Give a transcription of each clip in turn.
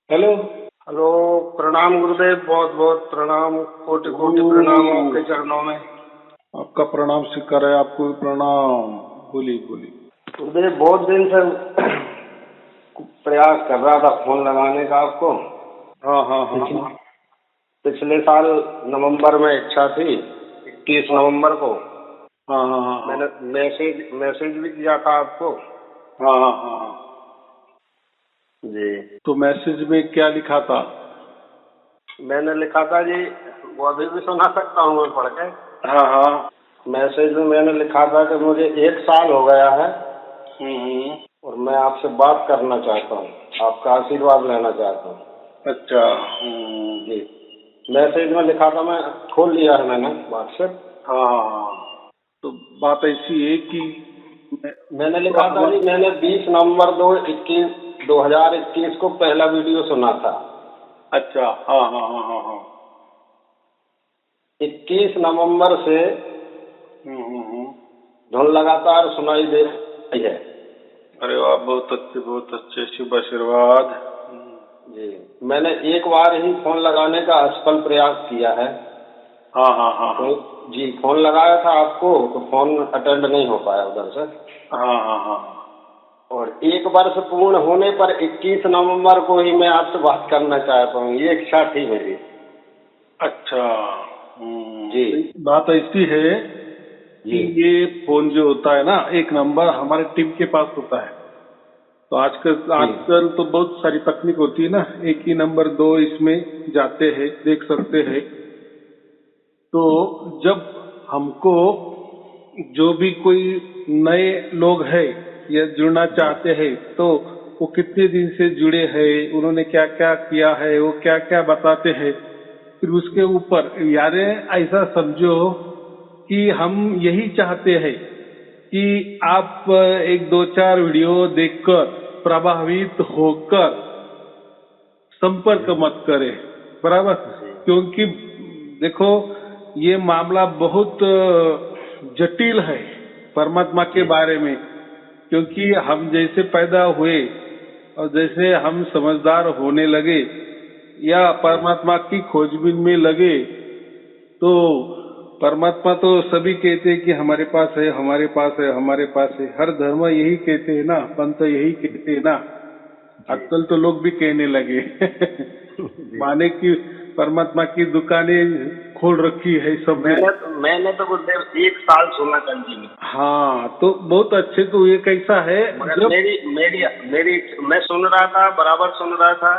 Hello. Hello. प्रणाम गुरुदेव, बहुत बहुत प्रणाम, कोटि कोटि प्रणाम आपके चरणों में। आपका प्रणाम स्वीकार है, आपको भी प्रणाम। बोलिए बोलिए। गुरुदेव, बहुत दिन से प्रयास कर रहा था फोन लगाने का आपको। हाँ हाँ हाँ हाँ पिछले साल नवंबर में इच्छा थी, 21 नवंबर को हाँ हाँ हाँ मैंने मैसेज भी किया था आपको। हाँ हाँ हाँ हाँ। जी। तो मैसेज में क्या लिखा था? मैंने लिखा था जी, वो अभी भी सुना सकता हूँ मैं पढ़ के। हाँ हाँ। मैसेज में मैंने लिखा था कि मुझे 1 साल हो गया है हम्म। और मैं आपसे बात करना चाहता हूँ, आपका आशीर्वाद लेना चाहता हूँ। अच्छा। जी। मैसेज में लिखा था, मैं खोल लिया है मैंने व्हाट्सएप। हाँ हाँ हाँ। तो बात ऐसी है कि मैंने लिखा था जी, मैंने 20 नवंबर 2021 को पहला वीडियो सुना था। अच्छा। हाँ हाँ हाँ हाँ हाँ। 21 नवंबर से हम्म। धुन लगातार सुनाई दे रही है। अरे वाह, बहुत अच्छे, शुभ आशीर्वाद। जी। मैंने एक बार ही फोन लगाने का असफल प्रयास किया है। हाँ हाँ हाँ हाँ जी, फोन लगाया था आपको तो फोन अटेंड नहीं हो पाया उधर से। हाँ हाँ हाँ। और 1 वर्ष पूर्ण होने पर 21 नवंबर को ही मैं आपसे बात करना चाहता हूँ, ये इच्छा थी मेरी। अच्छा। जी बात ऐसी है कि जी ये फोन जो होता है ना, एक नंबर हमारे टीम के पास होता है। तो आजकल जी आजकल तो बहुत सारी तकनीक होती है ना, एक ही नंबर दो इसमें जाते हैं, देख सकते हैं। तो जब हमको जो भी कोई नए लोग हैं या जुड़ना जी चाहते हैं, तो वो कितने दिन से जुड़े हैं, उन्होंने क्या क्या किया है, वो क्या क्या बताते हैं, फिर उसके ऊपर यारे ऐसा समझो कि हम यही चाहते हैं कि आप एक दो चार वीडियो देखकर प्रभावित होकर संपर्क जी मत करें। बराबर। जी क्योंकि देखो, ये मामला बहुत जटिल है परमात्मा के जी बारे में। क्योंकि जी हम जैसे पैदा हुए और जैसे हम समझदार होने लगे या जी परमात्मा की खोजबीन में लगे, तो परमात्मा तो सभी कहते हैं कि हमारे पास है, हमारे पास है, हमारे पास है। हर धर्म यही कहते हैं ना, पंथ यही कहते हैं ना। जी आजकल तो लोग भी कहने लगे जी। माने कि परमात्मा की दुकानें खोल रखी है सबने। मैंने तो गुरुदेव 1 साल सुना कंटिन्यू। हाँ, तो बहुत अच्छे। तो ये कैसा है मगर जब मेरी मेरी मेरी मैं सुन रहा था, बराबर सुन रहा था।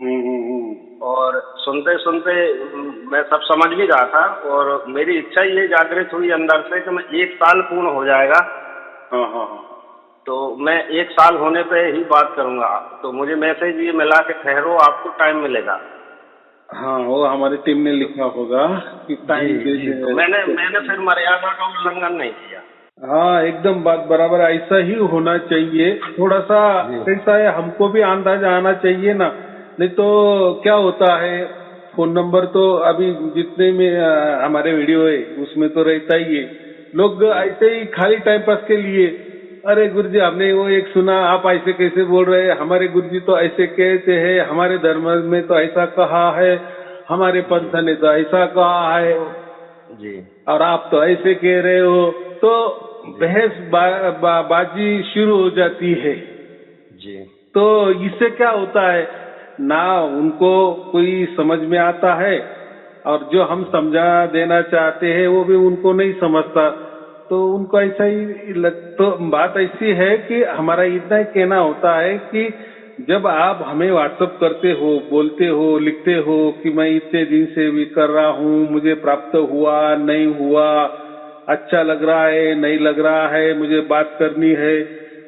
हम्म। और सुनते सुनते मैं सब समझ भी रहा था। और मेरी इच्छा ये जागृत हुई अंदर से कि मैं 1 साल पूर्ण हो जाएगा हाँ हाँ हाँ तो मैं 1 साल होने पे ही बात करूंगा। तो मुझे मैसेज ये मिला कि ठहरो, आपको टाइम मिलेगा। हाँ, वो हमारी टीम ने तो लिखा होगा कि जी टाइम दे जी, तो दे। मैंने मैंने फिर मर्यादा का उल्लंघन नहीं किया। हाँ, एकदम बात बराबर, ऐसा ही होना चाहिए। थोड़ा सा जी कैसा है, हमको भी अंदाजा आना चाहिए ना। नहीं तो क्या होता है, फोन नंबर तो अभी जितने में हमारे वीडियो है उसमें तो रहता ही है। लोग जी ऐसे ही खाली टाइम पास के लिए, अरे गुरुजी हमने वो एक सुना, आप ऐसे कैसे बोल रहे हैं, हमारे गुरुजी तो ऐसे कहते हैं, हमारे धर्म में तो ऐसा कहा है, हमारे जी पंथ ने तो ऐसा कहा है, जी और आप तो ऐसे कह रहे हो। तो जी बहस बाजी शुरू हो जाती है। जी तो इससे क्या होता है ना, उनको कोई समझ में आता है, और जो हम जी समझा देना चाहते हैं वो भी उनको नहीं समझता। तो उनको ऐसा ही तो बात ऐसी है कि हमारा इतना ही कहना होता है कि जब आप हमें व्हाट्सअप करते हो, बोलते हो, लिखते हो कि मैं इतने दिन से भी कर रहा हूँ, मुझे प्राप्त हुआ नहीं हुआ, अच्छा लग रहा है नहीं लग रहा है, मुझे बात करनी है,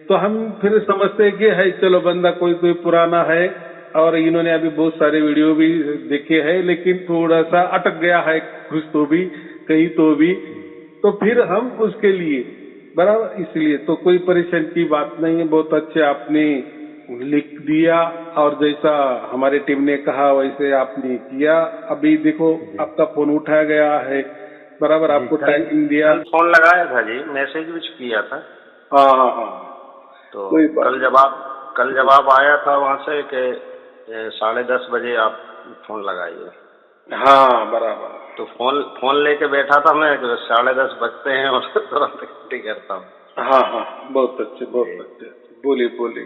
तो हम फिर जी समझते हैं कि है चलो बंदा कोई कोई पुराना है, और इन्होंने अभी बहुत सारे वीडियो भी देखे हैं, लेकिन थोड़ा सा अटक गया है कुछ तो भी, कहीं तो भी। तो फिर जी हम उसके लिए बराबर, इसलिए तो कोई परेशान की बात नहीं है। बहुत अच्छे आपने लिख दिया, और जैसा हमारी टीम ने कहा वैसे आपने किया। अभी देखो, जी आपका फोन उठाया गया है, बराबर जी। आपको कल टाइमिंग दिया। कल फोन लगाया था जी, मैसेज भी किया था। हाँ हाँ हाँ। तो कोई बात। कल जवाब आया था वहां से कि 10:30 बजे आप फोन लगाइए। हाँ बराबर। तो फोन लेके बैठा था मैं, 10:30 बजते हैं और तुरंत कटी करता हूँ। हाँ हाँ, बहुत अच्छे बहुत अच्छे, बोलिए बोलिए।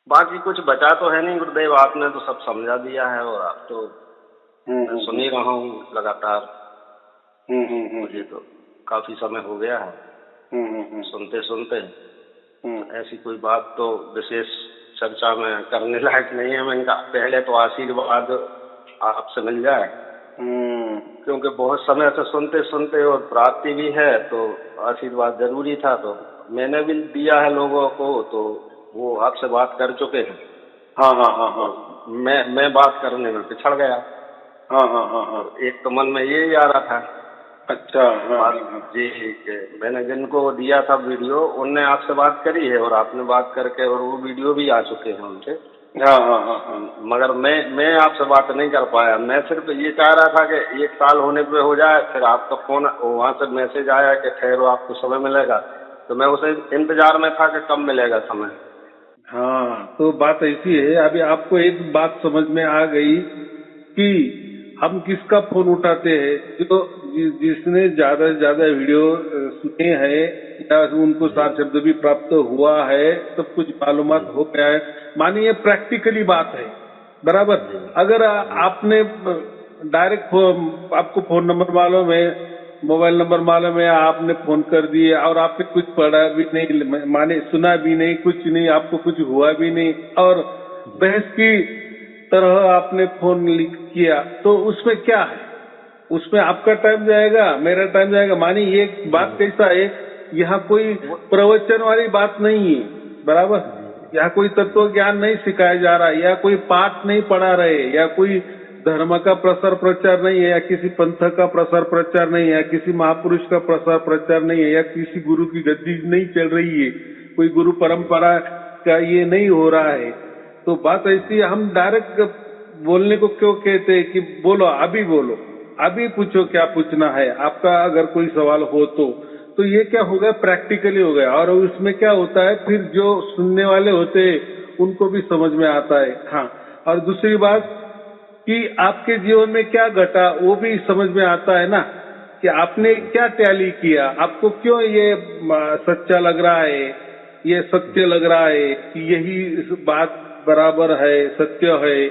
बाकी कुछ बचा तो है नहीं गुरुदेव, आपने तो सब समझा दिया है और आप तो मैं सुन ही रहा हूँ लगातार। मुझे तो काफी समय हो गया है सुनते सुनते। तो ऐसी कोई बात तो विशेष चर्चा में करने लायक नहीं है। मैंने कहा पहले तो आशीर्वाद आपसे मिल जाए, क्योंकि बहुत समय से सुनते सुनते और प्राप्ति भी है, तो आशीर्वाद जरूरी था। तो मैंने भी दिया है लोगों को, तो वो आपसे बात कर चुके हैं। हाँ हाँ हाँ हाँ। मैं बात करने में पिछड़ गया। हाँ हाँ हाँ हाँ। तो एक तो मन में ये आ रहा था। अच्छा। हाँ बात हाँ हाँ। जी, कि मैंने जिनको दिया था वीडियो, उनने आपसे बात करी है और आपने बात करके, और वो वीडियो भी आ चुके हैं उनके। हाँ हाँ हाँ हाँ। मगर मैं आपसे बात नहीं कर पाया। मैं सिर्फ ये चाह रहा था कि 1 साल होने पे हो जाए। फिर आपका फोन, वहाँ से मैसेज आया कि ठहरो आपको समय मिलेगा, तो मैं उसे इंतजार में था कि कब मिलेगा समय। हाँ, तो बात ऐसी है, अभी आपको एक बात समझ में आ गई कि हम किसका फोन उठाते हैं। जो जिसने ज्यादा से ज्यादा वीडियो सुने हैं या उनको सार शब्द भी प्राप्त हुआ है, सब कुछ मालूमात हो गया है, मानिए प्रैक्टिकली बात है बराबर। अगर आपने डायरेक्ट आपको फोन नंबर मालूम है, मोबाइल नंबर मालूम है, आपने फोन कर दिए और आपने कुछ पढ़ा भी नहीं, माने सुना भी नहीं, कुछ नहीं, आपको कुछ हुआ भी नहीं, और बहस की तरह आपने फोन किया, तो उसमें क्या है? उसमें आपका टाइम जाएगा, मेरा टाइम जाएगा। मानी ये बात कैसा है, यहाँ कोई प्रवचन वाली बात नहीं है बराबर। यहाँ कोई तत्व ज्ञान नहीं सिखाया जा रहा है, या कोई पाठ नहीं पढ़ा रहे, या कोई धर्म का प्रसार प्रचार नहीं है, या किसी पंथ का प्रसार प्रचार नहीं है, या किसी महापुरुष का प्रसार प्रचार नहीं है, या किसी गुरु की गद्दी नहीं चल रही है, कोई गुरु परंपरा का ये नहीं हो रहा है। तो बात ऐसी, हम डायरेक्ट बोलने को क्यों कहते हैं कि बोलो, अभी बोलो, अभी पूछो क्या पूछना है आपका, अगर कोई सवाल हो तो ये क्या हो गया, प्रैक्टिकली हो गया। और उसमें क्या होता है, फिर जो सुनने वाले होते हैं उनको भी समझ में आता है। हाँ, और दूसरी बात कि आपके जीवन में क्या घटा वो भी समझ में आता है ना, कि आपने क्या टैली किया, आपको क्यों ये सच्चा लग रहा है, ये सत्य लग रहा है कि यही बात बराबर है, सत्य है।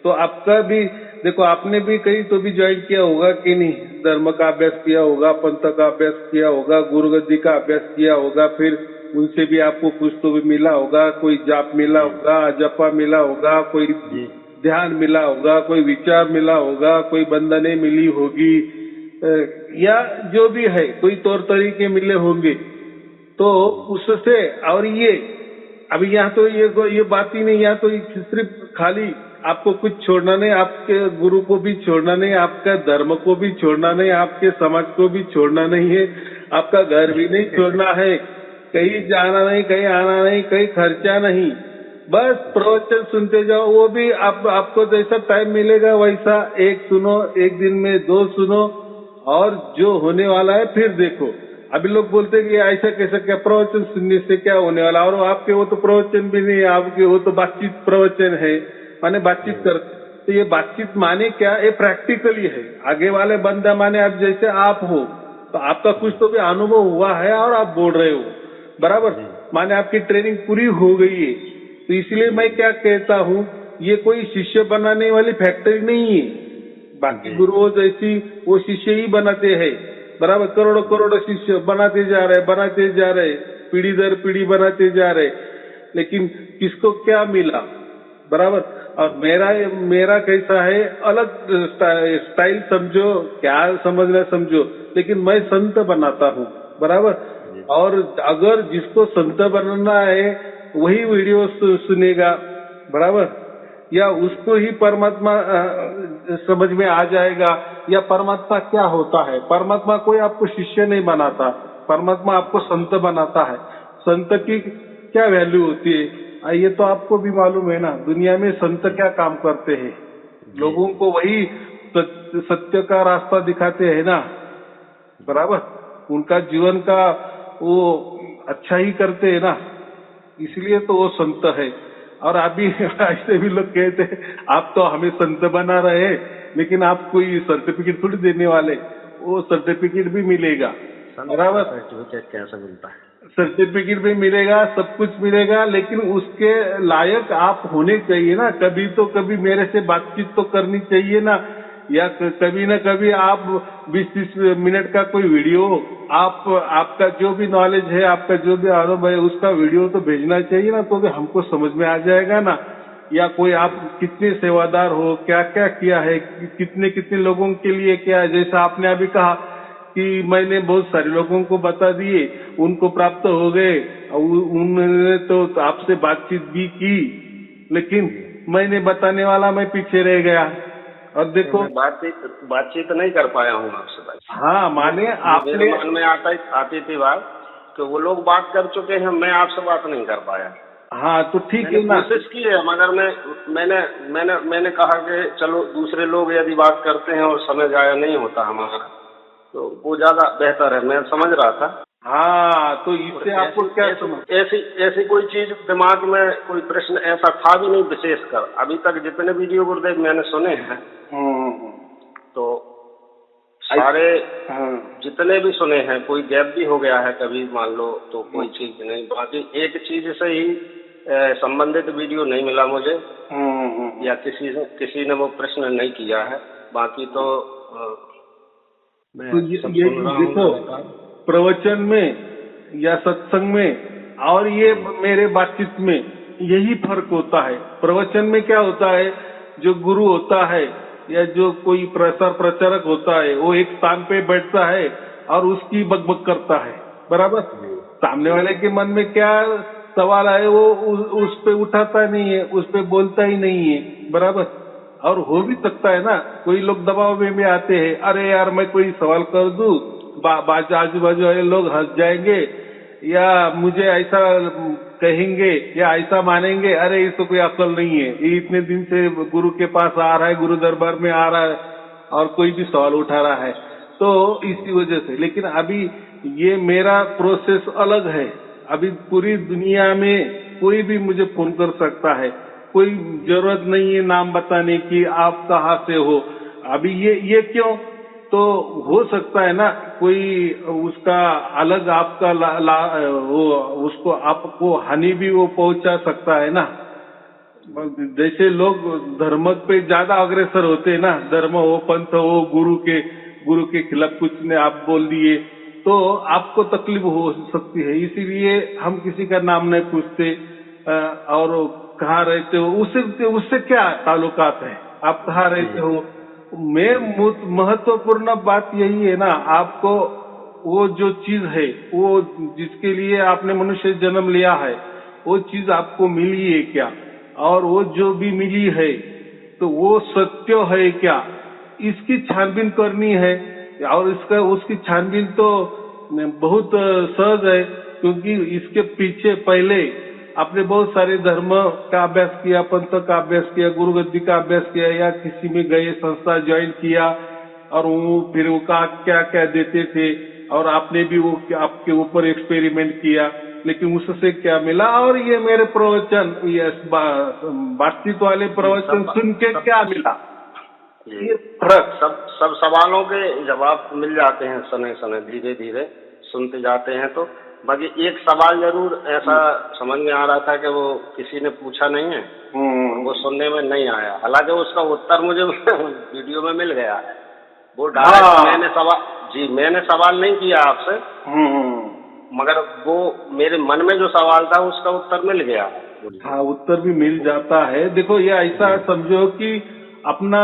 तो आपका भी देखो, आपने भी कहीं तो भी ज्वाइन किया होगा कि नहीं, धर्म का अभ्यास किया होगा, पंथ का अभ्यास किया होगा, गुरुगद्दी का अभ्यास किया होगा, फिर उनसे भी आपको कुछ तो भी मिला होगा, कोई जाप मिला होगा, जपा मिला होगा, कोई ध्यान मिला होगा, कोई विचार मिला होगा, कोई बंधने मिली होगी, या जो भी है कोई तौर तरीके मिले होंगे। तो उससे, और ये अभी यहाँ तो ये बात ही नहीं, यहाँ तो सिर्फ खाली आपको कुछ छोड़ना नहीं, आपके गुरु को भी छोड़ना नहीं, आपका धर्म को भी छोड़ना नहीं, आपके समाज को भी छोड़ना नहीं है, आपका घर भी नहीं छोड़ना है, कहीं जाना नहीं, कहीं आना नहीं, कहीं खर्चा नहीं, बस प्रवचन सुनते जाओ। वो भी आपको जैसा टाइम मिलेगा वैसा, एक सुनो, एक दिन में 2 सुनो, और जो होने वाला है फिर देखो। अभी लोग बोलते हैं कि ऐसा कैसा, क्या प्रवचन सुनने से क्या होने वाला, और आपके वो तो प्रवचन भी नहीं, आपके वो तो बातचीत प्रवचन है, माने बातचीत कर। तो ये बातचीत माने क्या, ये प्रैक्टिकली है। आगे वाले बंदा माने अब जैसे आप हो, तो आपका कुछ तो भी अनुभव हुआ है और आप बोल रहे हो बराबर, माने आपकी ट्रेनिंग पूरी हो गई है। तो इसलिए मैं क्या कहता हूँ, ये कोई शिष्य बनाने वाली फैक्ट्री नहीं है। बाकी गुरुओं जैसी वो शिष्य ही बनाते हैं बराबर, करोड़ों करोड़ों शिष्य बनाते जा रहे, पीढ़ी दर पीढ़ी बनाते जा रहे, लेकिन किसको क्या मिला बराबर। और मेरा कैसा है, अलग स्टाइल समझो, क्या समझना समझो, लेकिन मैं संत बनाता हूँ बराबर। और अगर जिसको संत बनना है वही वीडियो सुनेगा बराबर, या उसको ही परमात्मा समझ में आ जाएगा, या परमात्मा क्या होता है। परमात्मा कोई आपको शिष्य नहीं बनाता, परमात्मा आपको संत बनाता है। संत की क्या वैल्यू होती है, ये तो आपको भी मालूम है ना। दुनिया में संत क्या काम करते हैं, लोगों को वही सत्य का रास्ता दिखाते हैं ना बराबर, उनका जीवन का वो अच्छा ही करते हैं ना, इसलिए तो वो संत है। और अभी ऐसे भी लोग कहते हैं आप तो हमें संत बना रहे हैं, लेकिन आप कोई सर्टिफिकेट थोड़ी देने वाले, वो सर्टिफिकेट भी मिलेगा, बराबर। सर्टिफिकेट कैसे मिलता है? सर्टिफिकेट भी मिलेगा, सब कुछ मिलेगा, लेकिन उसके लायक आप होने चाहिए ना। कभी तो कभी मेरे से बातचीत तो करनी चाहिए ना, या कभी ना कभी आप 20-30 मिनट का कोई वीडियो, आप आपका जो भी नॉलेज है, आपका जो भी अनुभव है, उसका वीडियो तो भेजना चाहिए ना, तो भी हमको समझ में आ जाएगा ना। या कोई आप कितने सेवादार हो, क्या क्या किया है, कितने कितने लोगों के लिए क्या है। जैसा आपने अभी कहा कि मैंने बहुत सारे लोगों को बता दिए, उनको प्राप्त हो गए, उन्होंने तो आपसे बातचीत भी की, लेकिन मैंने बताने वाला मैं पीछे रह गया। और देखो, मैं बातचीत नहीं कर पाया हूँ आपसे भाई। हाँ, माने मेरे आपने, मन में आती थी बात कि वो लोग बात कर चुके हैं, मैं आपसे बात नहीं कर पाया। हाँ तो ठीक मैंने है ना। कोशिश की है, मगर मैंने कहा कि चलो दूसरे लोग यदि बात करते हैं और समय जाया नहीं होता हमारा, तो वो ज्यादा बेहतर है, मैं समझ रहा था। हाँ, तो इससे आपको क्या समझ, ऐसी कोई चीज दिमाग में, कोई प्रश्न ऐसा था भी नहीं विशेषकर। अभी तक जितने वीडियो गुरुदेव मैंने सुने हैं, तो सारे जितने भी सुने हैं, कोई गैप भी हो गया है कभी मान लो तो कोई चीज नहीं, बाकी एक चीज से ही संबंधित वीडियो नहीं मिला मुझे, या किसी ने वो प्रश्न नहीं किया है। बाकी तो मैं तो सब ये सुन रहा देखो, हूँ। प्रवचन में या सत्संग में और ये मेरे बातचीत में यही फर्क होता है। प्रवचन में क्या होता है, जो गुरु होता है या जो कोई प्रसार प्रचारक होता है, वो एक स्थान पे बैठता है और उसकी बकबक करता है, बराबर। सामने वाले के मन में क्या सवाल है, वो उस पे उठाता नहीं है, उस पे बोलता ही नहीं है, बराबर। और हो भी सकता है ना, कोई लोग दबाव में भी आते हैं, अरे यार मैं कोई सवाल कर दूं, आजू बाजू वाले लोग हंस जाएंगे, या मुझे ऐसा कहेंगे या ऐसा मानेंगे, अरे इसको कोई अकल नहीं है, ये इतने दिन से गुरु के पास आ रहा है, गुरु दरबार में आ रहा है और कोई भी सवाल उठा रहा है। तो इसी वजह से, लेकिन अभी ये मेरा प्रोसेस अलग है। अभी पूरी दुनिया में कोई भी मुझे फोन कर सकता है, कोई जरूरत नहीं है नाम बताने की, आप कहाँ से हो। अभी ये क्यों, तो हो सकता है ना कोई उसका अलग आपका वो उसको आपको हानि भी वो पहुंचा सकता है ना। जैसे लोग धर्म पे ज्यादा अग्रसर होते हैं ना, धर्म हो, पंथ हो, गुरु के खिलाफ कुछ ने आप बोल दिए तो आपको तकलीफ हो सकती है। इसीलिए हम किसी का नाम नहीं पूछते, और कहाँ रहते हो, उससे उससे क्या ताल्लुकात है, आप कहाँ रहते हो। महत्वपूर्ण बात यही है ना, आपको वो जो चीज है, वो जिसके लिए आपने मनुष्य जन्म लिया है, वो चीज आपको मिली है क्या, और वो जो भी मिली है तो वो सत्य है क्या, इसकी छानबीन करनी है। और इसका उसकी छानबीन तो बहुत सहज है, क्योंकि इसके पीछे पहले आपने बहुत सारे धर्म का अभ्यास किया, पंथ का अभ्यास किया, गुरु गद्दी का अभ्यास किया, या किसी में गए, संस्था ज्वाइन किया, और वो फिर वो क्या क्या देते थे, और आपने भी वो आपके ऊपर एक्सपेरिमेंट किया, लेकिन उससे क्या मिला। और ये मेरे प्रवचन, ये बातचीत वाले प्रवचन सुन के क्या मिला, ये फर्क। सब सवालों के जवाब मिल जाते हैं समय समय, धीरे धीरे सुनते जाते हैं तो। बाकी एक सवाल जरूर ऐसा समझ में आ रहा था कि वो किसी ने पूछा नहीं है, वो सुनने में नहीं आया, हालांकि उसका उत्तर मुझे वीडियो में मिल गया है। वो डायरेक्ट मैंने सवाल नहीं किया आपसे, मगर वो मेरे मन में जो सवाल था उसका उत्तर मिल गया। हाँ, उत्तर भी मिल जाता है। देखो, ये ऐसा समझो कि अपना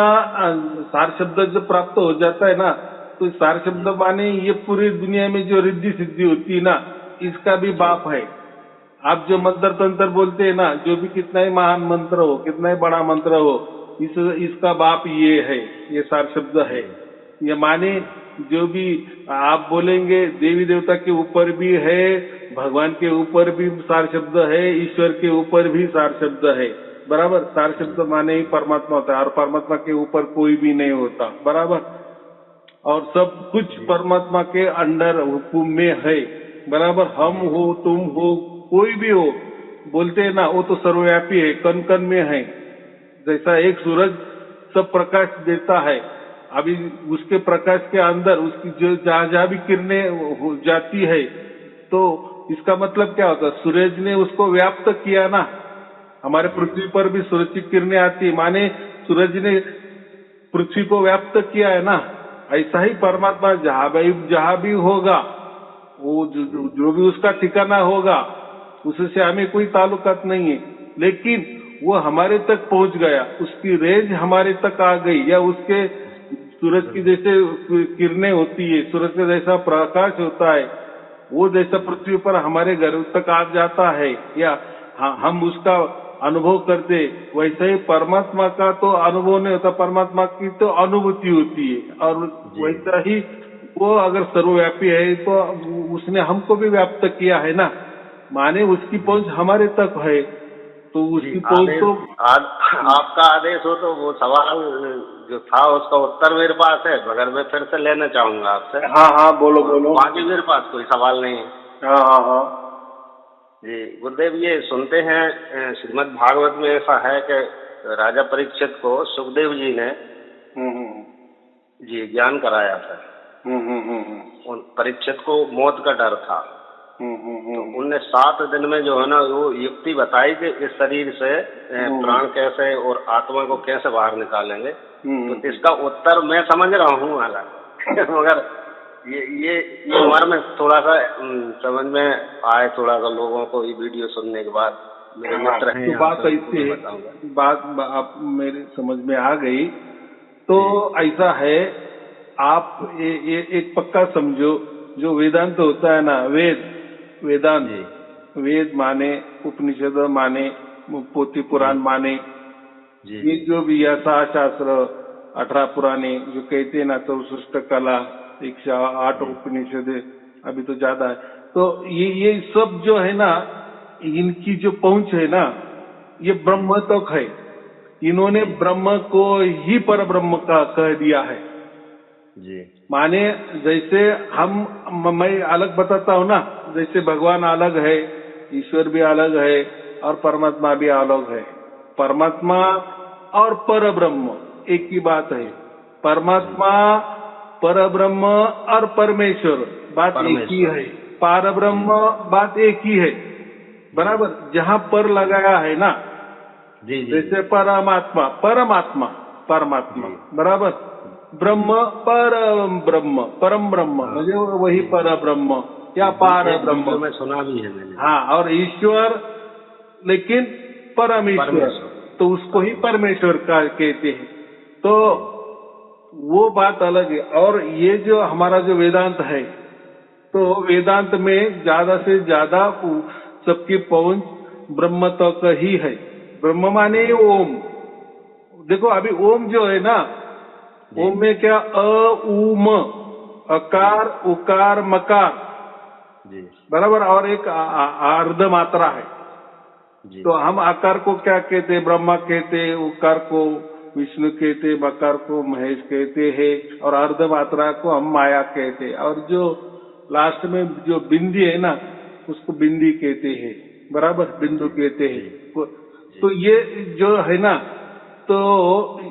सार शब्द जब प्राप्त हो जाता है ना, तो सार शब्द माने ये पूरी दुनिया में जो रिद्धि सिद्धि होती है ना, इसका भी बाप है। आप जो मंत्र तंत्र बोलते हैं ना, जो भी कितना ही महान मंत्र हो, कितना ही बड़ा मंत्र हो, इसका बाप ये है, ये सार शब्द है। ये माने जो भी आप बोलेंगे, देवी देवता के ऊपर भी है, भगवान के ऊपर भी सार शब्द है, ईश्वर के ऊपर भी सार शब्द है, बराबर। सार शब्द माने ही परमात्मा होता है, और परमात्मा के ऊपर कोई भी नहीं होता, बराबर। और सब कुछ परमात्मा के अंडर हुकुम में है, बराबर। हम हो, तुम हो, कोई भी हो, बोलते हैं ना, वो तो सर्वव्यापी है, कण कण में है। जैसा एक सूरज सब प्रकाश देता है, अभी उसके प्रकाश के अंदर उसकी जो जहाँ जहाँ भी किरणें हो जाती है, तो इसका मतलब क्या होता है, सूरज ने उसको व्याप्त किया ना। हमारे पृथ्वी पर भी सूरज की किरणें आती है, माने सूरज ने पृथ्वी को व्याप्त किया है ना। ऐसा ही परमात्मा जहाँ भी होगा, वो जो भी उसका ठिकाना होगा, उससे हमें कोई ताल्लुकात नहीं है, लेकिन वो हमारे तक पहुंच गया, उसकी रेंज हमारे तक आ गई, या उसके सूरज की जैसे किरणें होती है, सूरज का जैसा प्रकाश होता है, वो जैसा पृथ्वी पर हमारे घर तक आ जाता है, या हम उसका अनुभव करते, वैसे ही परमात्मा का तो अनुभव नहीं होता, परमात्मा की तो अनुभूति होती है। और वैसा ही वो अगर सर्वव्यापी है तो उसने हमको भी व्याप्त किया है ना, माने उसकी पहुंच हमारे तक है, तो उसकी पहुंच तो आपका आदेश हो तो वो सवाल जो था उसका उत्तर मेरे पास है, मगर मैं फिर से लेना चाहूंगा आपसे। हाँ हाँ, बोलो बोलो। बाकी मेरे पास कोई सवाल नहीं है। हाँ हाँ हाँ जी गुरुदेव, ये सुनते हैं श्रीमद् भागवत में ऐसा है कि राजा परीक्षित को सुखदेव जी ने जी ज्ञान कराया था। उन परीक्षित को मौत का डर था, तो उनने 7 दिन में जो है ना वो युक्ति बताई कि इस शरीर से प्राण कैसे और आत्मा को कैसे बाहर निकालेंगे। तो इसका उत्तर मैं समझ रहा हूँ हालांकि मगर ये उम्र में थोड़ा सा समझ में आए, थोड़ा सा लोगों को ये वीडियो सुनने के बाद। मेरे मित्र हैं, तो बात ऐसी है, बात आप मेरे समझ में आ गई। तो ऐसा है, आप एक पक्का समझो, जो वेदांत होता है ना, वेदांत, वेद माने उपनिषद माने पोथी पुराण माने, ये जो भी या शास्त्र 18 पुराने जो कहते हैं ना, 64 कला, 108 उपनिषद, अभी तो ज्यादा है। तो ये सब जो है ना, इनकी जो पहुंच है ना, ये ब्रह्म तक है। इन्होंने ब्रह्म को ही पर ब्रह्म का कह दिया है जी। माने जैसे मैं अलग बताता हूँ ना, जैसे भगवान अलग है, ईश्वर भी अलग है, और परमात्मा भी अलग है। परमात्मा और पर ब्रह्म एक ही बात है। परमात्मा, पर ब्रह्म और परमेश्वर बात एक ही है। पार ब्रह्म बात एक ही है, बराबर। जहाँ पर लगाया है ना, जैसे परमात्मा परमात्मा बराबर, ब्रह्म परम ब्रह्म म्हणजे वही पर ब्रह्म या पार ब्रह्म में सुना भी है मैंने। हाँ, और ईश्वर लेकिन परमेश्वर, तो उसको ही परमेश्वर का कहते हैं। तो वो बात अलग है। और ये जो हमारा जो वेदांत है, तो वेदांत में ज्यादा से ज्यादा सबकी पहुंच ब्रह्म तक ही है। ब्रह्म माने ओम। देखो अभी ओम जो है ना, ओम में क्या अ उ म, अकार उकार मकार बराबर, और एक अर्ध मात्रा है। तो हम आकार को क्या कहते हैं, ब्रह्मा कहते हैं, उकार को विष्णु कहते हैं, मकार को महेश कहते हैं, और अर्ध मात्रा को हम माया कहते हैं। और जो लास्ट में जो बिंदी है ना, उसको बिंदी कहते हैं, बराबर, बिंदु कहते हैं। तो ये जो है ना, तो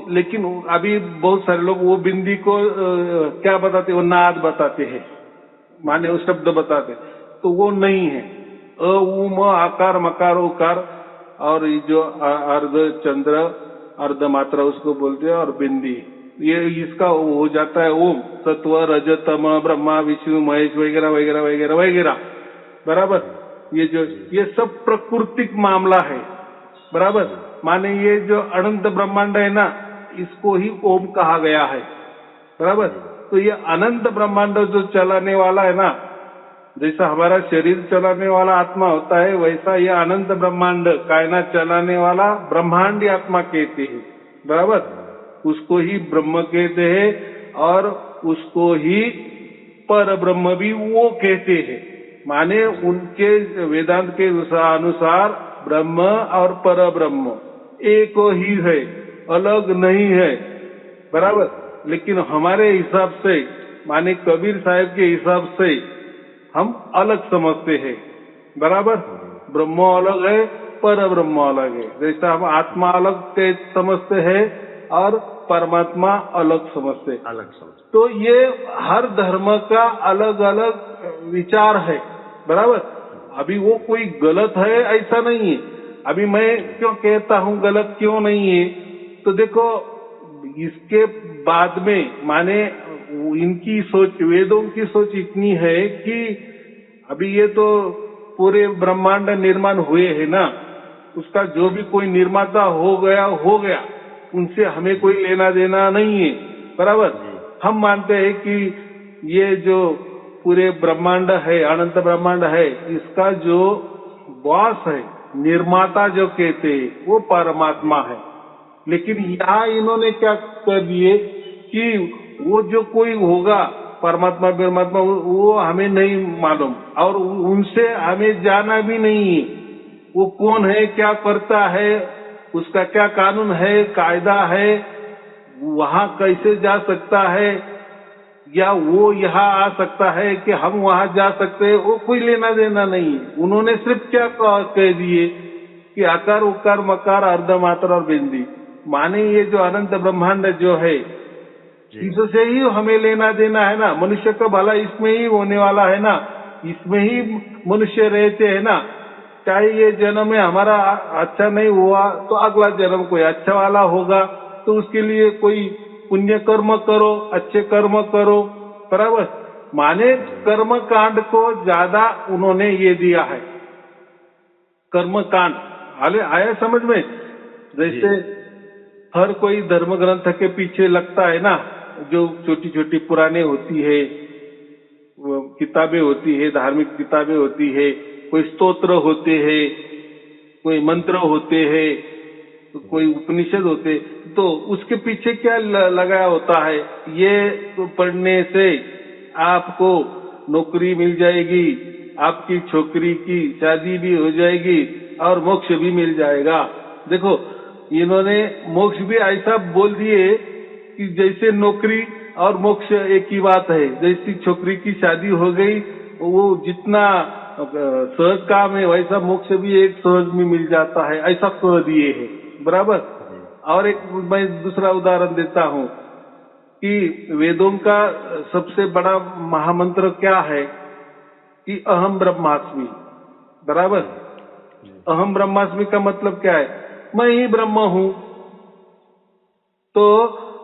लेकिन अभी बहुत सारे लोग वो बिंदी को क्या बताते, वो नाद बताते हैं, माने वो शब्द बताते, तो वो नहीं है। अ उ म आकार मकार उकार, और जो अर्ध चंद्र अर्ध मात्रा उसको बोलते हैं, और बिंदी, ये इसका हो जाता है ओम। सत्व रज तम ब्रह्मा विष्णु महेश वगैरह वगैरह वगैरह वगैरह, बराबर। ये सब प्राकृतिक मामला है, बराबर। माने ये जो अनंत ब्रह्मांड है ना, इसको ही ओम कहा गया है, बराबर। तो ये अनंत ब्रह्मांड जो चलाने वाला है ना, जैसा हमारा शरीर चलाने वाला आत्मा होता है, वैसा ये अनंत ब्रह्मांड कायनात चलाने वाला ब्रह्मांडी आत्मा कहते हैं, बराबर। उसको ही ब्रह्म कहते हैं, और उसको ही पर ब्रह्म भी वो कहते हैं। माने उनके वेदांत के अनुसार ब्रह्म और पर ब्रह्म एक ही है, अलग नहीं है, बराबर। लेकिन हमारे हिसाब से, माने कबीर साहब के हिसाब से हम अलग समझते हैं, बराबर। ब्रह्म अलग है, पर ब्रह्म अलग है। जैसा हम आत्मा अलग के समझते हैं और परमात्मा अलग समझते हैं। अलग समझ। तो ये हर धर्म का अलग अलग विचार है, बराबर। अभी वो कोई गलत है ऐसा नहीं है। अभी मैं क्यों कहता हूँ गलत क्यों नहीं है, तो देखो इसके बाद में माने इनकी सोच, वेदों की सोच इतनी है कि अभी ये तो पूरे ब्रह्मांड निर्माण हुए है ना, उसका जो भी कोई निर्माता हो गया, उनसे हमें कोई लेना देना नहीं है, बराबर। हम मानते हैं कि ये जो पूरे ब्रह्मांड है, अनंत ब्रह्मांड है, इसका जो बॉस है, निर्माता जो कहते हैं, वो परमात्मा है। लेकिन यहाँ इन्होंने क्या कर दिए कि वो जो कोई होगा परमात्मा परमात्मा, वो हमें नहीं मालूम और उनसे हमें जाना भी नहीं है। वो कौन है, क्या करता है, उसका क्या कानून है, कायदा है, वहां कैसे जा सकता है, या वो यहाँ आ सकता है कि हम वहां जा सकते हैं, वो कोई लेना देना नहीं है। उन्होंने सिर्फ क्या कह दिए कि आकार उकार मकार अर्धमात्र और बिंदी, माने ये जो अनंत ब्रह्मांड जो है इससे ही हमें लेना देना है ना। मनुष्य का भला इसमें ही होने वाला है ना, इसमें ही मनुष्य रहते हैं ना। चाहे ये जन्म में हमारा अच्छा नहीं हुआ तो अगला जन्म कोई अच्छा वाला होगा, तो उसके लिए कोई पुण्य कर्म करो, अच्छे कर्म करो, बराबर। माने कर्म कांड को ज्यादा उन्होंने ये दिया है, कर्म कांड। हाले आया समझ में? जैसे हर कोई धर्म ग्रंथ के पीछे लगता है ना, जो छोटी छोटी पुराने होती है, किताबें होती है, धार्मिक किताबें होती है, कोई स्तोत्र होते हैं, कोई मंत्र होते हैं, तो कोई उपनिषद होते, तो उसके पीछे क्या लगाया होता है, ये तो पढ़ने से आपको नौकरी मिल जाएगी, आपकी छोकरी की शादी भी हो जाएगी और मोक्ष भी मिल जाएगा। देखो इन्होंने मोक्ष भी ऐसा बोल दिए कि जैसे नौकरी और मोक्ष एक ही बात है। जैसी छोकरी की शादी हो गई, वो जितना सहज काम है वैसा मोक्ष भी एक सहज में मिल जाता है, ऐसा कह दिए है, बराबर। और एक मैं दूसरा उदाहरण देता हूँ कि वेदों का सबसे बड़ा महामंत्र क्या है कि अहम ब्रह्मास्मि, बराबर। अहम ब्रह्मास्मि का मतलब क्या है? मैं ही ब्रह्म हूँ। तो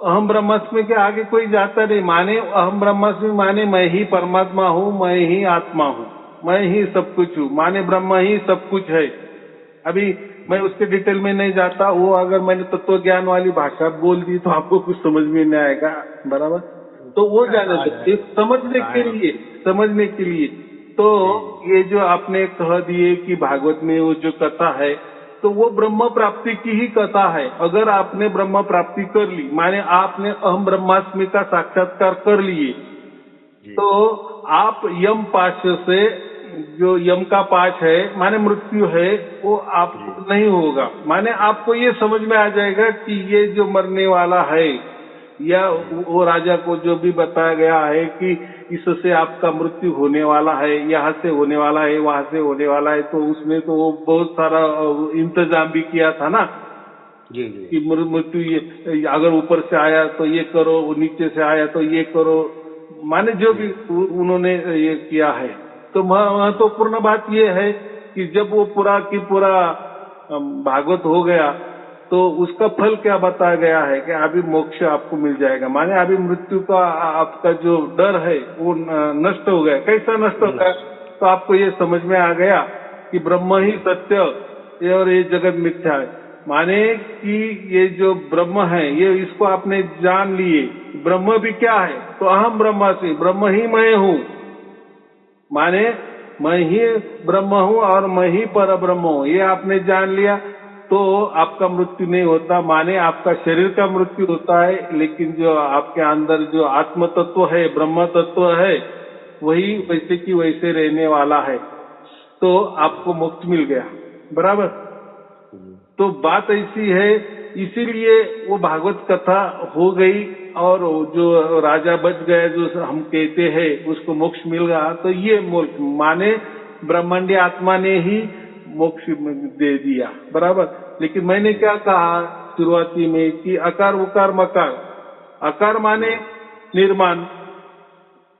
अहम ब्रह्मास्मि के आगे कोई जाता नहीं। माने अहम ब्रह्मास्मि माने मैं ही परमात्मा हूँ, मैं ही आत्मा हूँ, मैं ही सब कुछ हूँ, माने ब्रह्म ही सब कुछ है। अभी मैं उसके डिटेल में नहीं जाता, वो अगर मैंने तत्व ज्ञान वाली भाषा बोल दी तो आपको कुछ समझ में नहीं आएगा, बराबर। तो वो जाने दो, समझने के लिए तो ये जो आपने कह दिए कि भागवत में वो जो कथा है, तो वो ब्रह्म प्राप्ति की ही कथा है। अगर आपने ब्रह्म प्राप्ति कर ली, माने आपने अहम ब्रह्मास्मि का साक्षात्कार कर लिए, तो आप यम पाश से, जो यम का पाश है माने मृत्यु है, वो आपको नहीं होगा। माने आपको ये समझ में आ जाएगा कि ये जो मरने वाला है, या वो राजा को जो भी बताया गया है कि इससे आपका मृत्यु होने वाला है, यहाँ से होने वाला है, वहां से होने वाला है, तो उसमें तो वो बहुत सारा इंतजाम भी किया था ना कि मृत्यु ये अगर ऊपर से आया तो ये करो, नीचे से आया तो ये करो, माने जो भी उन्होंने ये किया है। तो महत्वपूर्ण बात ये है कि जब वो पूरा की पूरा भागवत हो गया, तो उसका फल क्या बताया गया है कि अभी मोक्ष आपको मिल जाएगा। माने अभी मृत्यु का आपका जो डर है वो नष्ट हो गया। कैसा नष्ट हो गया? तो आपको ये समझ में आ गया कि ब्रह्म ही सत्य और ये जगत मिथ्या है। माने कि ये जो ब्रह्म है, ये इसको आपने जान लिए। ब्रह्म भी क्या है? तो अहम ब्रह्मास्मि, ब्रह्म ही मैं हूँ। माने मैं ही ब्रह्म हूँ और मैं ही पर ब्रह्म हूँ, ये आपने जान लिया तो आपका मृत्यु नहीं होता। माने आपका शरीर का मृत्यु होता है, लेकिन जो आपके अंदर जो आत्म तत्व है, ब्रह्म तत्व है, वही वैसे की वैसे रहने वाला है। तो आपको मोक्ष मिल गया, बराबर। तो बात ऐसी है, इसीलिए वो भागवत कथा हो गई और जो राजा बच गए, जो हम कहते हैं, उसको मोक्ष मिल गया। तो ये माने ब्रह्मांडी आत्मा ने ही मोक्ष दे दिया, बराबर। लेकिन मैंने क्या कहा शुरुआती में कि अकार उकार मकार, अकार माने निर्माण,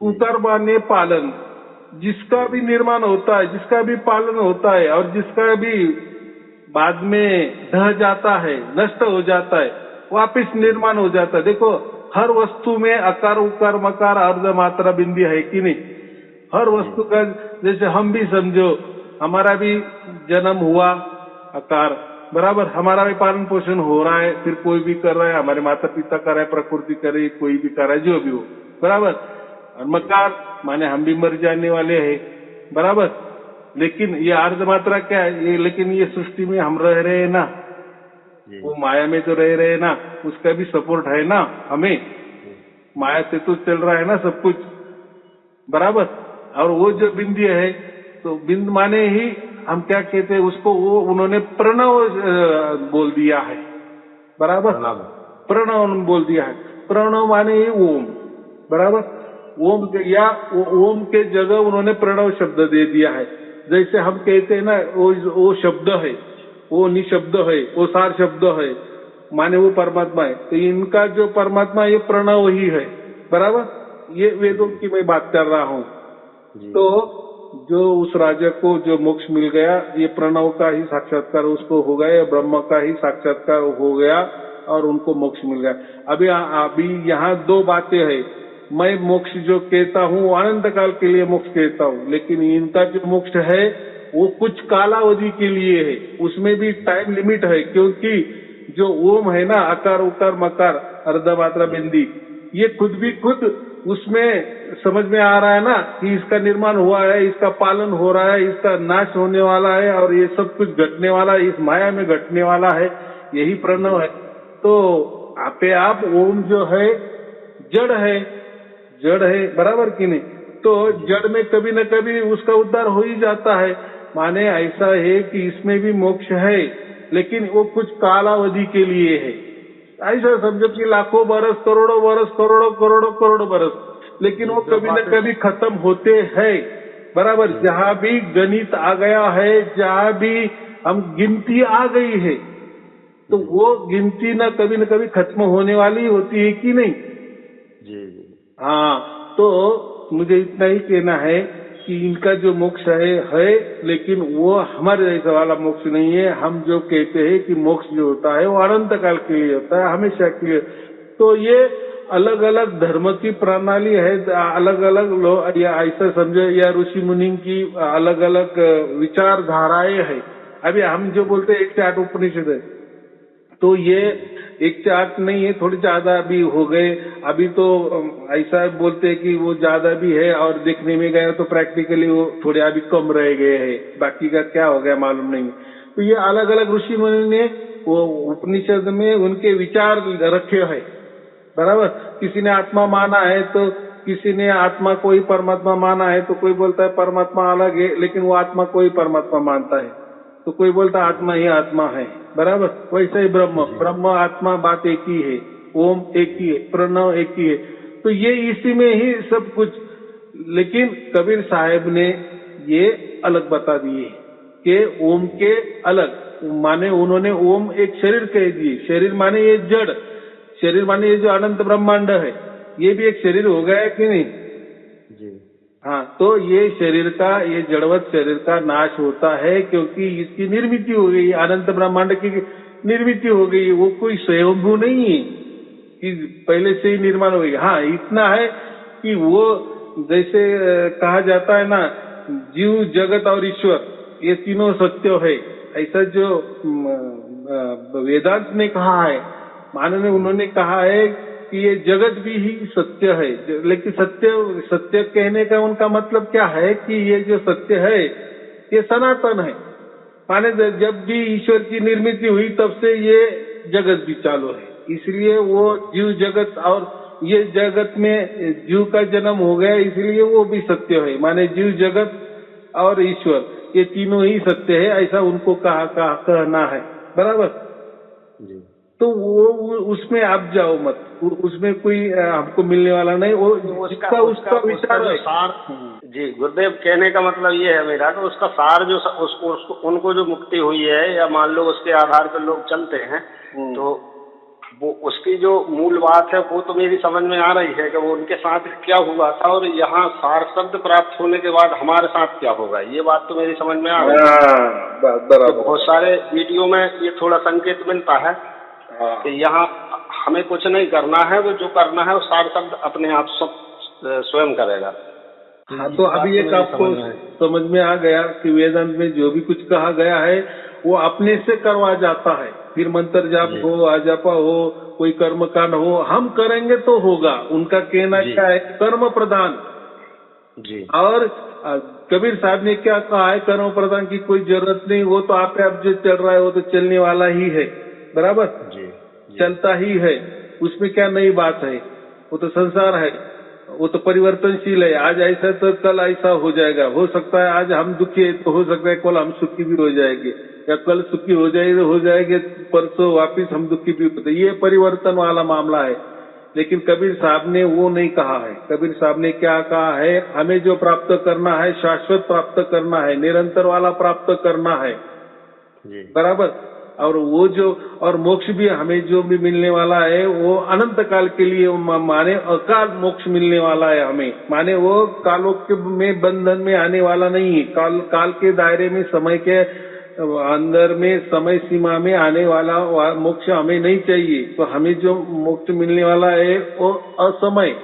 उकार माने पालन। जिसका भी निर्माण होता है, जिसका भी पालन होता है और जिसका भी बाद में ढह जाता है, नष्ट हो जाता है, वापिस निर्माण हो जाता है। देखो हर वस्तु में अकार उकार मकार अर्ध मात्रा बिंदी है कि नहीं? हर वस्तु का, जैसे हम भी समझो, हमारा भी जन्म हुआ अकार, बराबर। हमारा भी पालन पोषण हो रहा है, फिर कोई भी कर रहा है, हमारे माता पिता कर रहे हैं, प्रकृति कर रही है, कोई भी कर रहा है, जो भी हो, बराबर। और मकार माने हम भी मर जाने वाले हैं, बराबर। लेकिन ये अर्ध मात्रा क्या है? ये लेकिन ये सृष्टि में हम रह रहे हैं ना, वो माया में तो रह रहे हैं ना, उसका भी सपोर्ट है ना हमें, माया से तो चल रहा है ना सब कुछ, बराबर। और वो जो बिंदी है, तो बिंद माने ही हम क्या कहते हैं उसको, वो उन्होंने प्रणव बोल दिया है, बराबर। प्रणव उन्होंने बोल दिया है, प्रणव माने ही ओम, बराबर। ओम के, या ओम के जगह उन्होंने प्रणव शब्द दे दिया है। जैसे हम कहते हैं ना, वो शब्द है, वो निशब्द है, वो सार शब्द है, माने वो परमात्मा है। तो इनका जो परमात्मा ये प्रणव ही है, बराबर। ये वेदों की मैं बात कर रहा हूँ। तो जो उस राजा को जो मोक्ष मिल गया, ये प्रणव का ही साक्षात्कार उसको हो गया, ब्रह्म का ही साक्षात्कार हो गया और उनको मोक्ष मिल गया। अभी यहाँ दो बातें हैं। मैं मोक्ष जो कहता हूँ अनंत काल के लिए मोक्ष कहता हूँ, लेकिन इनका जो मोक्ष है वो कुछ कालावधि के लिए है, उसमें भी टाइम लिमिट है। क्योंकि जो ओम है ना, अकार उकार मकार अर्धमात्रा बिंदी, ये खुद भी खुद उसमें समझ में आ रहा है ना कि इसका निर्माण हुआ है, इसका पालन हो रहा है, इसका नाश होने वाला है और ये सब कुछ घटने वाला है, इस माया में घटने वाला है, यही प्रणव है। तो आपे आप ओम जो है जड़ है, जड़ है, बराबर कि नहीं? तो जड़ में कभी न कभी उसका उद्धार हो ही जाता है। माने ऐसा है कि इसमें भी मोक्ष है, लेकिन वो कुछ कालावधि के लिए है। ऐसा समझो कि लाखों बरस, करोड़ों बरस, करोड़ों बरस, लेकिन वो कभी न कभी खत्म होते हैं, बराबर। जहाँ भी गणित आ गया है, जहाँ भी हम गिनती आ गई है, तो वो गिनती न कभी खत्म होने वाली होती है कि नहीं? जी। हाँ, तो मुझे इतना ही कहना है कि इनका जो मोक्ष है, लेकिन वो हमारे जैसा वाला मोक्ष नहीं है। हम जो कहते हैं कि मोक्ष जो होता है वो अनंत काल के लिए होता है, हमेशा के लिए। तो ये अलग अलग धर्म की प्रणाली है, अलग अलग लोग, या ऐसा समझो, या ऋषि मुनि की अलग अलग विचारधाराएं है। अभी हम जो बोलते हैं 108 उपनिषद है, तो ये 108 नहीं है, थोड़ी ज्यादा भी हो गए। अभी तो ऐसा बोलते हैं कि वो ज्यादा भी है, और देखने में गया तो प्रैक्टिकली वो थोड़े अभी कम रह गए हैं, बाकी का क्या हो गया मालूम नहीं। तो ये अलग अलग ऋषि मुनि ने वो उपनिषद में उनके विचार रखे हैं, बराबर। किसी ने आत्मा माना है, तो किसी ने आत्मा को ही परमात्मा माना है, तो कोई बोलता है परमात्मा अलग है, लेकिन वो आत्मा को ही परमात्मा मानता है। तो कोई बोलता है आत्मा ही आत्मा है, बराबर। वैसे ही ब्रह्म आत्मा बात एक ही है, ओम एक ही है, प्रणव एक ही है। तो ये इसी में ही सब कुछ। लेकिन कबीर साहब ने ये अलग बता दिए कि ओम के अलग माने, उन्होंने ओम एक शरीर कह दिए। शरीर माने ये जड़, शरीर माने ये जो अनंत ब्रह्मांड है, ये भी एक शरीर हो गया है कि नहीं? जी हाँ। तो ये शरीर का, ये जड़वत शरीर का नाश होता है, क्योंकि इसकी निर्मिति हो गई, अनंत ब्रह्मांड की निर्मिति हो गई। वो कोई स्वयंभू नहीं है कि पहले से ही निर्माण हो गई। हाँ, इतना है कि वो जैसे कहा जाता है ना, जीव जगत और ईश्वर ये तीनों सत्य है, ऐसा जो वेदांत ने कहा है, मानने उन्होंने कहा है कि ये जगत भी ही सत्य है। लेकिन सत्य कहने का उनका मतलब क्या है कि ये जो सत्य है ये सनातन है। माने जब भी ईश्वर की निर्मिति हुई तब से ये जगत भी चालू है, इसलिए वो जीव जगत, और ये जगत में जीव का जन्म हो गया, इसलिए वो भी सत्य है। माने जीव जगत और ईश्वर ये तीनों ही सत्य है, ऐसा उनको कहना है, बराबर जी। तो उसमें आप जाओ मत, उसमें कोई हमको मिलने वाला नहीं। वो उसका विचार जो सार, जी गुरुदेव, कहने का मतलब ये है मेरा कि उसका सार जो उसको उनको जो मुक्ति हुई है, या मान लो उसके आधार पर लोग चलते हैं, तो वो उसकी जो मूल बात है वो तो मेरी समझ में आ रही है कि वो उनके साथ क्या हुआ था, और यहाँ सार शब्द प्राप्त होने के बाद हमारे साथ क्या होगा, ये बात तो मेरी समझ में आ रही है। तो बहुत सारे वीडियो में ये थोड़ा संकेत मिलता है कि यहाँ हमें कुछ नहीं करना है, वो जो करना है वो सार शब्द अपने आप सब स्वयं करेगा। हाँ, तो अभी एक आपको समझ में आ गया कि वेदांत में जो भी कुछ कहा गया है वो अपने से करवा जाता है। फिर मंत्र जाप हो, आजापा हो, कोई कर्म कांड हो, हम करेंगे तो होगा। उनका कहना क्या है, कर्म प्रधान जी। और कबीर साहब ने क्या कहा है, कर्म प्रधान की कोई जरूरत नहीं, वो तो आप जो चल रहा है वो तो चलने वाला ही है, बराबर जी, चलता ही है, उसमें क्या नई बात है। वो तो संसार है, वो तो परिवर्तनशील है। आज ऐसा तो कल ऐसा हो जाएगा। हो सकता है आज हम दुखी है तो हो सकता है कल हम सुखी भी हो जाएंगे, या कल सुखी हो जाएंगे परसों वापिस हम दुखी भी होते। ये परिवर्तन वाला मामला है। लेकिन कबीर साहब ने वो नहीं कहा है। कबीर साहब ने क्या कहा है, हमें जो प्राप्त करना है शाश्वत प्राप्त करना है, निरंतर वाला प्राप्त करना है, बराबर। और वो जो और मोक्ष भी हमें जो भी मिलने वाला है वो अनंत काल के लिए, माने अकाल मोक्ष मिलने वाला है हमें, माने वो कालों के में बंधन में आने वाला नहीं है। काल के दायरे में, समय के अंदर में, समय सीमा में आने वाला मोक्ष हमें नहीं चाहिए। तो हमें जो मोक्ष मिलने वाला है वो असमय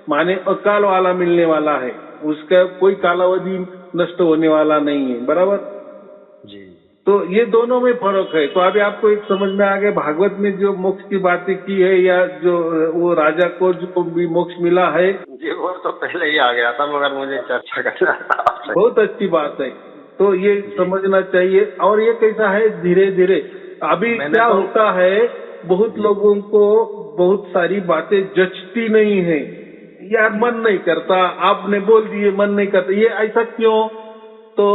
माने अकाल वाला मिलने वाला है। उसका कोई कालावधि नष्ट होने वाला नहीं है, बराबर जी। तो ये दोनों में फर्क है। तो अभी आपको एक समझ में आ गया, भागवत में जो मोक्ष की बातें की है, या जो वो राजा को जो भी मोक्ष मिला है, जी वो तो पहले ही आ गया था, मगर मुझे चर्चा करना था। बहुत अच्छी बात है। तो ये समझना चाहिए। और ये कैसा है, धीरे धीरे अभी क्या होता है, बहुत लोगों को बहुत सारी बातें जचती नहीं है, यार मन नहीं करता, आपने बोल दिए मन नहीं करता, ये ऐसा क्यों? तो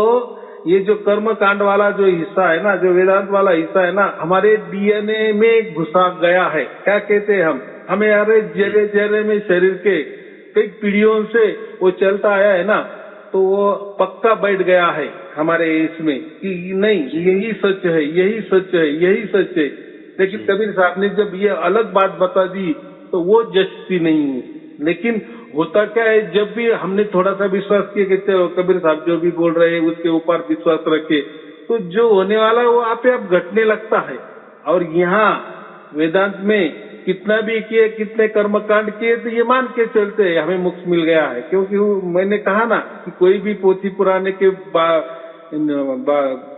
ये जो कर्म कांड वाला जो हिस्सा है ना, जो वेदांत वाला हिस्सा है ना, हमारे डीएनए में घुसा गया है। क्या कहते हैं हमें यारे जरे जरे में शरीर के कई पीढ़ियों से वो चलता आया है ना, तो वो पक्का बैठ गया है हमारे इसमें कि नहीं, यही सच है, यही सच है, यही सच है। लेकिन कबीर साहब ने जब ये अलग बात बता दी तो वो जचती नहीं है। लेकिन होता क्या है, जब भी हमने थोड़ा सा विश्वास किया कि चलो कबीर साहब जो भी बोल रहे हैं उसके ऊपर विश्वास रखे, तो जो होने वाला है वो आप घटने लगता है। और यहाँ वेदांत में कितना भी किए, कितने कर्मकांड किए, तो ये मान के चलते हैं हमें मोक्ष मिल गया है। क्योंकि मैंने कहा ना कि कोई भी पोथी पुराने के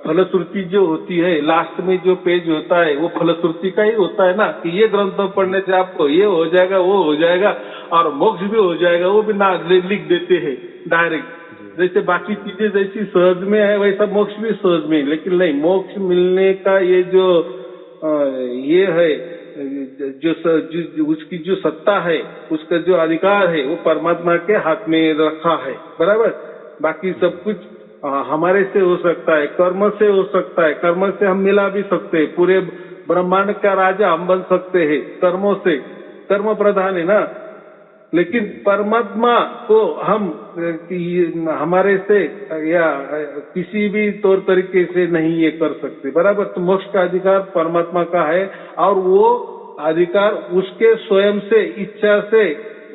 फलश्रुति जो होती है, लास्ट में जो पेज होता है वो फलश्रुति का ही होता है ना, कि ये ग्रंथ पढ़ने से आपको ये हो जाएगा, वो हो जाएगा और मोक्ष भी हो जाएगा, वो भी ना लिख देते हैं डायरेक्ट। जैसे बाकी चीजें जैसी सहज में है वैसा मोक्ष भी सहज में। लेकिन नहीं, मोक्ष मिलने का ये जो ये है, जो उसकी जो सत्ता है, उसका जो अधिकार है, वो परमात्मा के हाथ में रखा है, बराबर। बाकी सब कुछ हमारे से हो सकता है, कर्म से हो सकता है, कर्म से हम मिला भी सकते हैं, पूरे ब्रह्मांड का राजा हम बन सकते हैं कर्मों से, कर्म प्रधान है ना। लेकिन परमात्मा को हम हमारे से या किसी भी तौर तरीके से नहीं ये कर सकते, बराबर। तो मोक्ष का अधिकार परमात्मा का है, और वो अधिकार उसके स्वयं से, इच्छा से,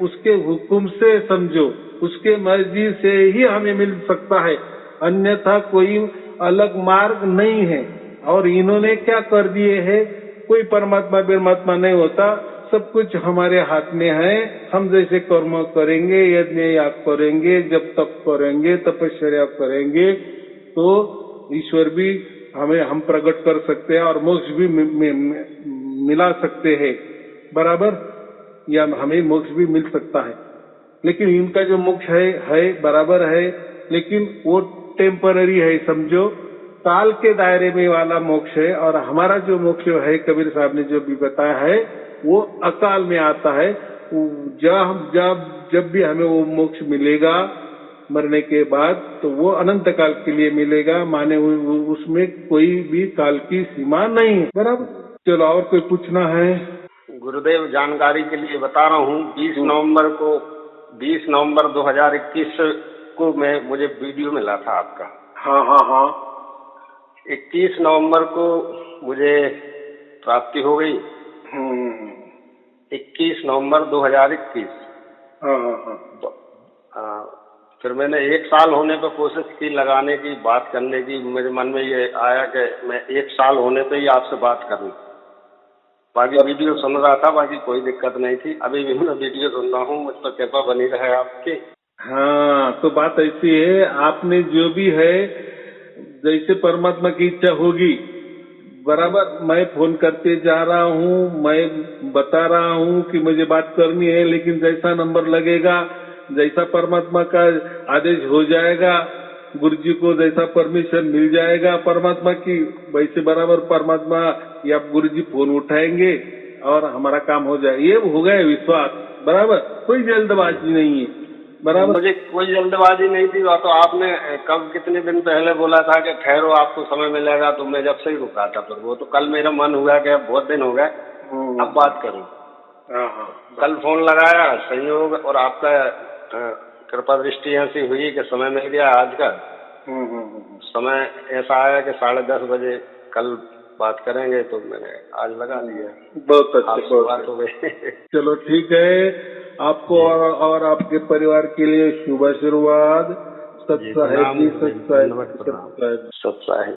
उसके हुक्म से समझो, उसके मर्जी से ही हमें मिल सकता है, अन्यथा कोई अलग मार्ग नहीं है। और इन्होंने क्या कर दिए है, कोई परमात्मा परमात्मा नहीं होता, सब कुछ हमारे हाथ में है। हम जैसे कर्म करेंगे, यज्ञ याग करेंगे, जब तप करेंगे, तपस्या करेंगे, तो ईश्वर भी हम प्रकट कर सकते हैं और मोक्ष भी मिला सकते हैं, बराबर, या हमें मोक्ष भी मिल सकता है। लेकिन इनका जो मोक्ष है बराबर है, लेकिन वो टेम्पररी है, समझो, काल के दायरे में वाला मोक्ष है। और हमारा जो मोक्ष है, कबीर साहब ने जो भी बताया है, वो अकाल में आता है। जब भी हमें वो मोक्ष मिलेगा मरने के बाद, तो वो अनंत काल के लिए मिलेगा, माने उसमें कोई भी काल की सीमा नहीं है, बराबर। चलो और कोई पूछना है? गुरुदेव जानकारी के लिए बता रहा हूँ, 20 नवंबर 2021 को मुझे वीडियो मिला था आपका। हाँ हाँ हाँ। 21 नवंबर को मुझे प्राप्ति हो गई। 21 नवंबर 2021। हाँ हाँ हाँ। फिर मैंने 1 साल होने पर कोशिश की लगाने की, बात करने की। मेरे मन में ये आया कि मैं 1 साल होने पे ही आपसे बात करूं। बाकी वीडियो सुन रहा था, बाकी कोई दिक्कत नहीं थी। अभी भी मैं वीडियो सुन रहा हूँ, मुझ पर कृपा बनी रहे आपकी। हाँ, तो बात ऐसी है, आपने जो भी है जैसे परमात्मा की इच्छा होगी, बराबर मैं फोन करते जा रहा हूँ, मैं बता रहा हूँ कि मुझे बात करनी है, लेकिन जैसा नंबर लगेगा, जैसा परमात्मा का आदेश हो जाएगा, गुरु जी को जैसा परमिशन मिल जाएगा परमात्मा की, वैसे बराबर परमात्मा या गुरु जी फोन उठाएंगे और हमारा काम हो जाए। ये हो गया विश्वास, बराबर, कोई जल्दबाजी नहीं है, बराबर। मुझे कोई जल्दबाजी नहीं थी। तो आपने कब कितने दिन पहले बोला था कि ठहरो आपको समय मिलेगा, तो मैं जब से ही रुका था। फिर वो तो कल मेरा मन हुआ कि बहुत दिन हो गए, अब बात करूं। कल फोन लगाया, संयोग और आपका कृपा दृष्टि ऐसी हुई कि समय मिल गया आज का। समय ऐसा आया कि 10:30 बजे कल बात करेंगे, तो मैंने आज लगा लिया। बहुत अच्छी बात हो गई। चलो ठीक है, आपको और आपके परिवार के लिए शुभ आशीर्वाद। सत्साहेब जी, सत्साहेब। सत्साहेब।